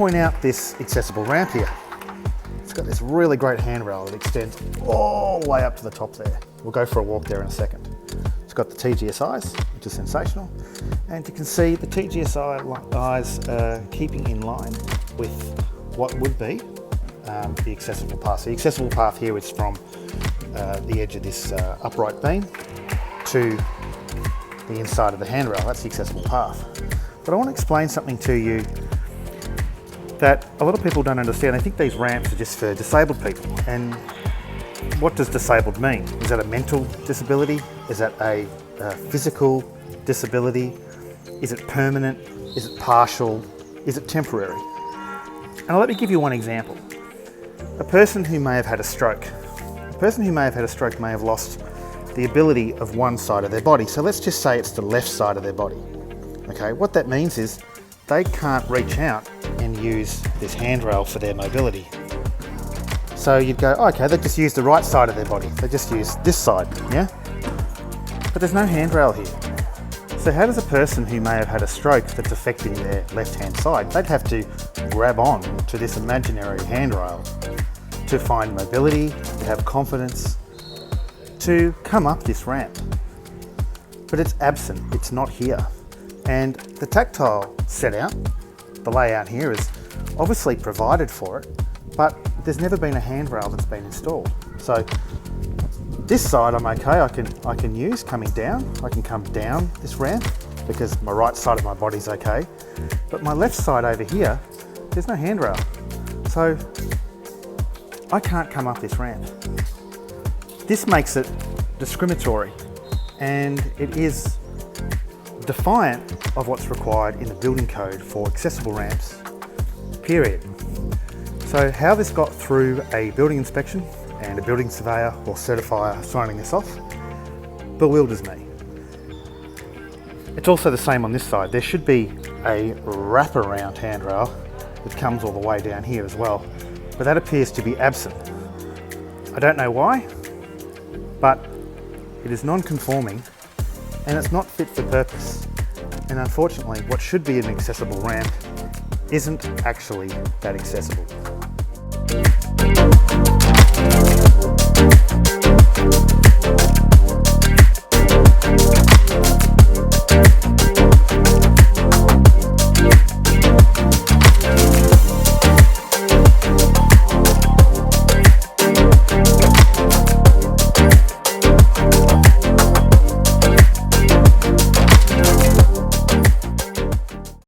point out this accessible ramp here. It's got this really great handrail that extends all the way up to the top there. We'll go for a walk there in a second. It's got the TGSIs, which is sensational. And you can see the TGSIs are keeping in line with what would be the accessible path. So the accessible path here is from the edge of this upright beam to the inside of the handrail. That's the accessible path. But I want to explain something to you that a lot of people don't understand. They think these ramps are just for disabled people. And what does disabled mean? Is that a mental disability? Is that a physical disability? Is it permanent? Is it partial? Is it temporary? And let me give you one example. A person who may have had a stroke. A person who may have had a stroke may have lost the ability of one side of their body. So let's just say it's the left side of their body. Okay, what that means is they can't reach out and use this handrail for their mobility. So you'd go, oh, okay, they just use the right side of their body. They just use this side, yeah? But there's no handrail here. So how does a person who may have had a stroke that's affecting their left-hand side, they'd have to grab on to this imaginary handrail to find mobility, to have confidence, to come up this ramp. But it's absent, it's not here. And the tactile set out, the layout here is obviously provided for it, but there's never been a handrail that's been installed. So this side I'm okay, I can use coming down. I can come down this ramp because my right side of my body's okay. But my left side over here, there's no handrail. So I can't come up this ramp. This makes it discriminatory, and it is defiant of what's required in the building code for accessible ramps, period. So how this got through a building inspection and a building surveyor or certifier signing this off bewilders me. It's also the same on this side. There should be a wraparound handrail that comes all the way down here as well, but that appears to be absent. I don't know why, but it is non-conforming and it's not fit for purpose. And unfortunately, what should be an accessible ramp isn't actually that accessible.